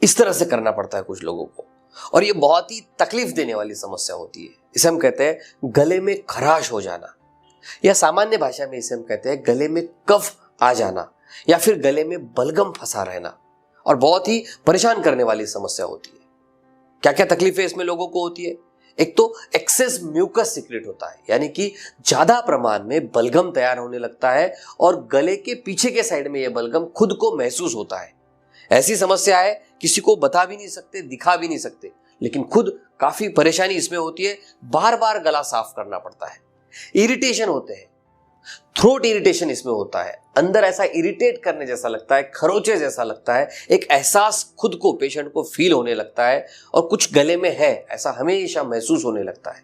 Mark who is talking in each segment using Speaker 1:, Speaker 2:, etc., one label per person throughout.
Speaker 1: इस तरह से करना पड़ता है कुछ लोगों को, और ये बहुत ही तकलीफ देने वाली समस्या होती है। इसे हम कहते हैं गले में खराश हो जाना, या सामान्य भाषा में इसे हम कहते हैं गले में कफ आ जाना, या फिर गले में बलगम फंसा रहना, और बहुत ही परेशान करने वाली समस्या होती है। क्या क्या तकलीफें इसमें लोगों को होती है? एक तो एक्सेस म्यूकस सीक्रेट होता है, यानी कि ज्यादा प्रमाण में बलगम तैयार होने लगता है और गले के पीछे के साइड में यह बलगम खुद को महसूस होता है। ऐसी समस्या है किसी को बता भी नहीं सकते, दिखा भी नहीं सकते, लेकिन खुद काफी परेशानी इसमें होती है। बार बार गला साफ करना पड़ता है। इरिटेशन होते हैं, थ्रोट इरिटेशन इसमें होता है, अंदर ऐसा इरिटेट करने जैसा लगता है, खरोचे जैसा लगता है, एक एहसास खुद को पेशेंट को फील होने लगता है, और कुछ गले में है ऐसा हमेशा महसूस होने लगता है।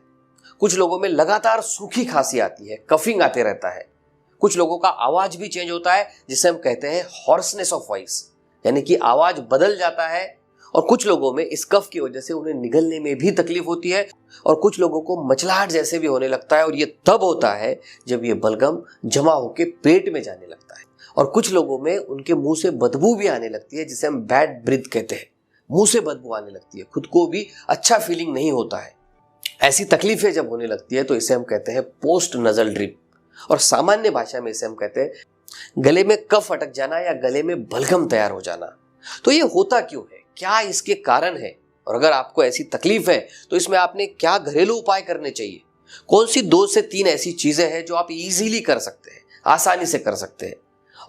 Speaker 1: कुछ लोगों में लगातार सूखी खांसी आती है, कफिंग आते रहता है। कुछ लोगों का आवाज भी चेंज होता है, जिसे हम कहते हैं हॉर्सनेस ऑफ वॉइस, यानी कि आवाज बदल जाता है। और कुछ लोगों में इस कफ की वजह से उन्हें निगलने में भी तकलीफ होती है, और कुछ लोगों को मचलाहट जैसे भी होने लगता है, और ये तब होता है जब ये बलगम जमा होकर पेट में जाने लगता है। और कुछ लोगों में उनके मुंह से बदबू भी आने लगती है, जिसे हम बैड ब्रीथ कहते हैं। मुंह से बदबू आने लगती है, खुद को भी अच्छा फीलिंग नहीं होता है। ऐसी तकलीफें जब होने लगती है तो इसे हम कहते हैं पोस्ट नजल ड्रिप, और सामान्य भाषा में इसे हम कहते हैं गले में कफ अटक जाना या गले में बलगम तैयार हो जाना। तो ये होता क्यों है, क्या इसके कारण है, और अगर आपको ऐसी तकलीफ है तो इसमें आपने क्या घरेलू उपाय करने चाहिए? कौन सी 2 से 3 ऐसी चीजें हैं जो आप इजीली कर सकते हैं, आसानी से कर सकते हैं,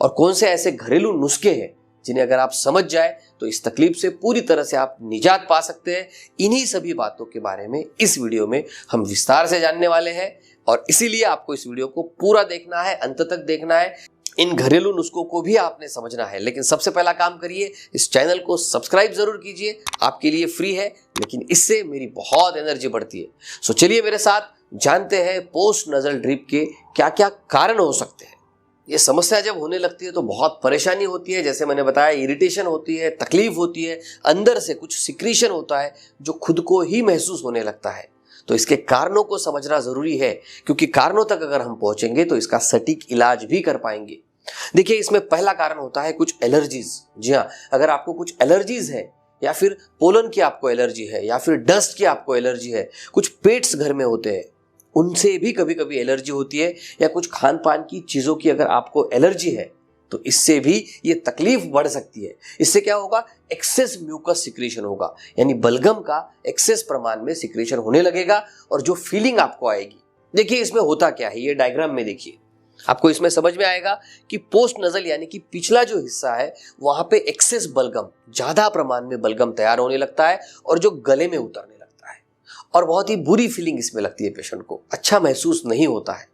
Speaker 1: और कौन से ऐसे घरेलू नुस्खे हैं जिन्हें अगर आप समझ जाए तो इस तकलीफ से पूरी तरह से आप निजात पा सकते हैं? इन्हीं सभी बातों के बारे में इस वीडियो में हम विस्तार से जानने वाले हैं, और इसीलिए आपको इस वीडियो को पूरा देखना है, अंत तक देखना है। इन घरेलू नुस्खों को भी आपने समझना है, लेकिन सबसे पहला काम करिए, इस चैनल को सब्सक्राइब जरूर कीजिए। आपके लिए फ्री है, लेकिन इससे मेरी बहुत एनर्जी बढ़ती है। सो चलिए मेरे साथ जानते हैं पोस्ट नजल ड्रिप के क्या क्या कारण हो सकते हैं। ये समस्या जब होने लगती है तो बहुत परेशानी होती है, जैसे मैंने बताया, इरिटेशन होती है, तकलीफ होती है, अंदर से कुछ सिक्रीशन होता है जो खुद को ही महसूस होने लगता है। तो इसके कारणों को समझना जरूरी है, क्योंकि कारणों तक अगर हम पहुंचेंगे तो इसका सटीक इलाज भी कर पाएंगे। देखिए, इसमें पहला कारण होता है कुछ एलर्जीज। जी हाँ, अगर आपको कुछ एलर्जीज है, या फिर पोलन की आपको एलर्जी है, या फिर डस्ट की आपको एलर्जी है, कुछ पेट्स घर में होते हैं उनसे भी कभी कभी एलर्जी होती है, या कुछ खान पान की चीजों की अगर आपको एलर्जी है तो इससे भी ये तकलीफ बढ़ सकती है। इससे क्या होगा, एक्सेस म्यूकस सिक्रेशन होगा, यानी बलगम का एक्सेस प्रमाण में सिक्रेशन होने लगेगा, और जो फीलिंग आपको आएगी, देखिए इसमें होता क्या है, ये डायग्राम में देखिए, आपको इसमें समझ में आएगा कि पोस्ट नजल यानी कि पिछला जो हिस्सा है वहां पे एक्सेस बलगम, ज्यादा प्रमाण में बलगम तैयार होने लगता है, और जो गले में उतरने लगता है, और बहुत ही बुरी फीलिंग इसमें लगती है, पेशेंट को अच्छा महसूस नहीं होता है।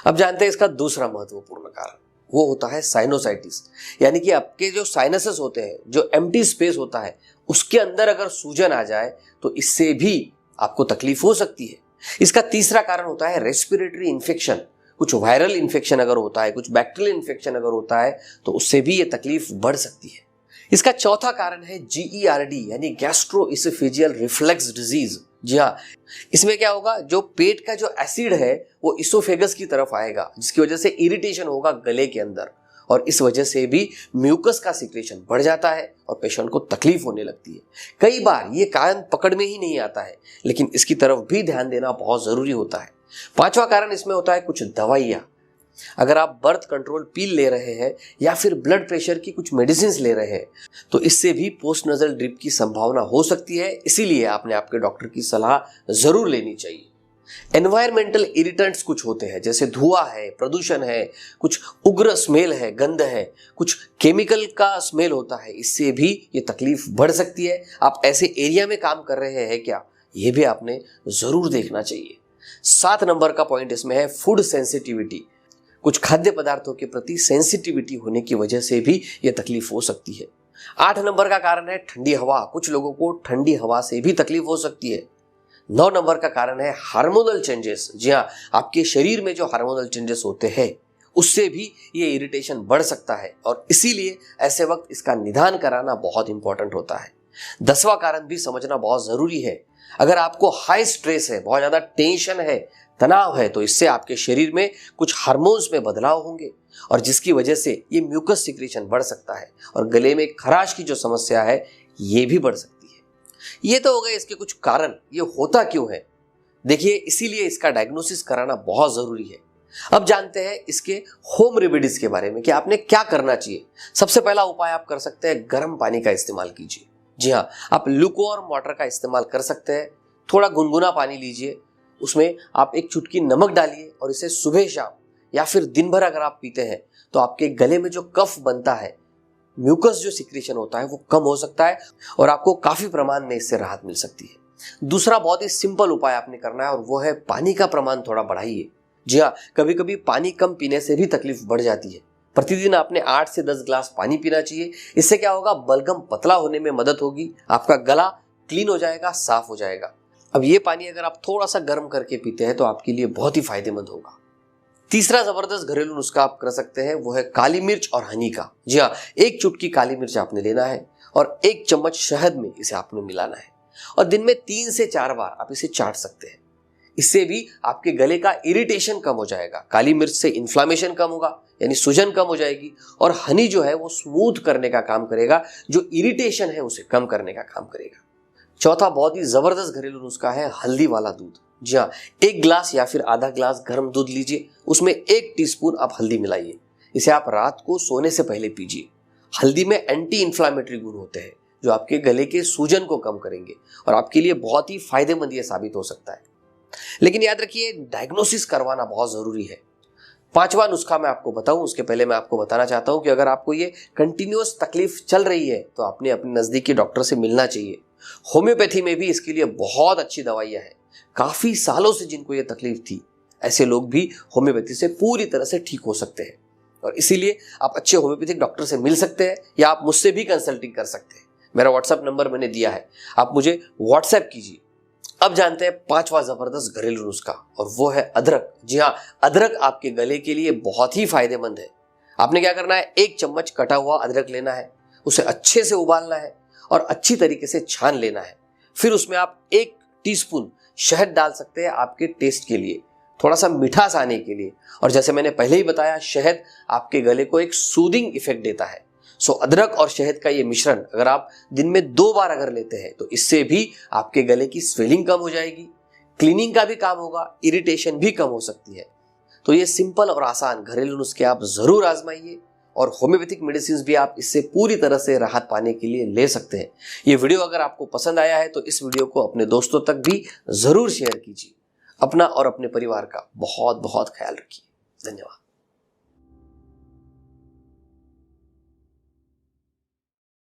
Speaker 1: अब जानते हैं इसका दूसरा महत्वपूर्ण कारण, वो होता है साइनोसाइटिस, यानी कि आपके जो साइनसेस होते हैं, जो एम्प्टी स्पेस होता है, उसके अंदर अगर सूजन आ जाए तो इससे भी आपको तकलीफ हो सकती है। इसका तीसरा कारण होता है रेस्पिरेटरी इन्फेक्शन, कुछ वायरल इन्फेक्शन अगर होता है, कुछ बैक्टीरियल इन्फेक्शन अगर होता है तो उससे भी ये तकलीफ बढ़ सकती है। इसका चौथा कारण है GERD, यानी गैस्ट्रोइसोफेजियल रिफ्लेक्स डिजीज। जी हाँ, इसमें क्या होगा, जो पेट का जो एसिड है वो इसोफेगस की तरफ आएगा, जिसकी वजह से इरिटेशन होगा गले के अंदर, और इस वजह से भी म्यूकस का सिक्रेशन बढ़ जाता है और पेशेंट को तकलीफ होने लगती है। कई बार ये कारण पकड़ में ही नहीं आता है, लेकिन इसकी तरफ भी ध्यान देना बहुत जरूरी होता है। पांचवा कारण इसमें होता है कुछ दवाइयां। अगर आप बर्थ कंट्रोल पिल ले रहे हैं या फिर ब्लड प्रेशर की कुछ मेडिसिन ले रहे हैं तो इससे भी पोस्ट नजल ड्रिप की संभावना हो सकती है, इसीलिए आपने आपके डॉक्टर की सलाह जरूर लेनी चाहिए। एनवायरमेंटल इरिटेंट्स कुछ होते हैं, जैसे धुआं है, प्रदूषण है, कुछ उग्र स्मेल है, गंध है, कुछ केमिकल का स्मेल होता है, इससे भी ये तकलीफ बढ़ सकती है। आप ऐसे एरिया में काम कर रहे हैं क्या, ये भी आपने जरूर देखना चाहिए। 7 नंबर का पॉइंट इसमें है फूड सेंसिटिविटी, कुछ खाद्य पदार्थों के प्रति सेंसिटिविटी होने की वजह से भी यह तकलीफ हो सकती है। 8 नंबर का कारण है ठंडी हवा, कुछ लोगों को ठंडी हवा से भी तकलीफ हो सकती है। 9 नंबर का कारण है हार्मोनल चेंजेस। जी हाँ, आपके शरीर में जो हार्मोनल चेंजेस होते हैं उससे भी ये इरिटेशन बढ़ सकता है, और इसीलिए ऐसे वक्त इसका निदान कराना बहुत इंपॉर्टेंट होता है। 10वां कारण भी समझना बहुत जरूरी है। अगर आपको हाई स्ट्रेस है, बहुत ज्यादा टेंशन है, तनाव है, तो इससे आपके शरीर में कुछ हार्मोन्स में बदलाव होंगे, और जिसकी वजह से ये म्यूकस सिक्रीशन बढ़ सकता है और गले में खराश की जो समस्या है ये भी बढ़ सकती है। ये तो हो गए इसके कुछ कारण, ये होता क्यों है। देखिए, इसीलिए इसका डायग्नोसिस कराना बहुत जरूरी है। अब जानते हैं इसके होम रेमेडीज के बारे में कि आपने क्या करना चाहिए। सबसे पहला उपाय आप कर सकते हैं, गर्म पानी का इस्तेमाल कीजिए। जी हाँ, आप लुकवार्म वाटर का इस्तेमाल कर सकते हैं। थोड़ा गुनगुना पानी लीजिए, उसमें आप एक चुटकी नमक डालिए और इसे सुबह शाम या फिर दिन भर अगर आप पीते हैं तो आपके गले में जो कफ बनता है, म्यूकस जो सिक्रीशन होता है वो कम हो सकता है और आपको काफी प्रमाण में इससे राहत मिल सकती है। दूसरा बहुत ही सिंपल उपाय आपने करना है और वो है पानी का प्रमाण थोड़ा बढ़ाइए। जी हाँ, कभी कभी पानी कम पीने से भी तकलीफ बढ़ जाती है। प्रतिदिन आपने 8 से 10 ग्लास पानी पीना चाहिए। इससे क्या होगा, बलगम पतला होने में मदद होगी, आपका गला क्लीन हो जाएगा, साफ हो जाएगा। अब ये पानी अगर आप थोड़ा सा गर्म करके पीते हैं तो आपके लिए बहुत ही फायदेमंद होगा। तीसरा जबरदस्त घरेलू नुस्खा आप कर सकते हैं, वो है काली मिर्च और हनी का। जी हाँ, एक चुटकी काली मिर्च आपने लेना है और 1 चम्मच शहद में इसे आपने मिलाना है और दिन में 3 से 4 बार आप इसे चाट सकते हैं। इससे भी आपके गले का इरिटेशन कम हो जाएगा। काली मिर्च से इन्फ्लामेशन कम होगा, यानी सूजन कम हो जाएगी, और हनी जो है वो स्मूथ करने का काम करेगा, जो इरिटेशन है उसे कम करने का काम करेगा। चौथा बहुत ही जबरदस्त घरेलू नुस्खा है हल्दी वाला दूध। जी हाँ, 1 ग्लास या फिर आधा ग्लास गर्म दूध लीजिए, उसमें 1 टीस्पून आप हल्दी मिलाइए। इसे आप रात को सोने से पहले पीजिए। हल्दी में एंटी इंफ्लामेटरी गुण होते हैं जो आपके गले के सूजन को कम करेंगे और आपके लिए बहुत ही फायदेमंद ये साबित हो सकता है। लेकिन याद रखिए, डायग्नोसिस करवाना बहुत जरूरी है। 5वां नुस्खा मैं आपको बताऊं उसके पहले मैं आपको बताना चाहता हूं कि अगर आपको ये कंटिन्यूअस तकलीफ चल रही है तो आपने अपने नजदीकी डॉक्टर से मिलना चाहिए। होम्योपैथी में भी इसके लिए बहुत अच्छी दवाइयां हैं। काफी सालों से जिनको ये तकलीफ थी, ऐसे लोग भी होम्योपैथी से पूरी तरह से ठीक हो सकते हैं। और इसीलिए आप अच्छे होम्योपैथिक डॉक्टर से मिल सकते हैं या आप मुझसे भी कंसल्टिंग कर सकते हैं। मेरा व्हाट्सएप नंबर मैंने दिया है, आप मुझे व्हाट्सएप कीजिए। अब जानते हैं 5वां जबरदस्त घरेलू नुस्खा, और वो है अदरक। जी हाँ, अदरक आपके गले के लिए बहुत ही फायदेमंद है। आपने क्या करना है, 1 चम्मच कटा हुआ अदरक लेना है, उसे अच्छे से उबालना है और अच्छी तरीके से छान लेना है। फिर उसमें आप 1 टीस्पून शहद डाल सकते हैं आपके टेस्ट के लिए, थोड़ा सा मिठास आने के लिए। और जैसे मैंने पहले ही बताया, शहद आपके गले को एक सूदिंग इफेक्ट देता है। सो अदरक और शहद का ये मिश्रण अगर आप दिन में 2 बार अगर लेते हैं तो इससे भी आपके गले की स्वेलिंग कम हो जाएगी, क्लीनिंग का भी काम होगा, इरिटेशन भी कम हो सकती है। तो ये सिंपल और आसान घरेलू नुस्खे आप जरूर आजमाइए और होम्योपैथिक मेडिसिन भी आप इससे पूरी तरह से राहत पाने के लिए ले सकते हैं। ये वीडियो अगर आपको पसंद आया है तो इस वीडियो को अपने दोस्तों तक भी जरूर शेयर कीजिए। अपना और अपने परिवार का बहुत बहुत ख्याल रखिए। धन्यवाद।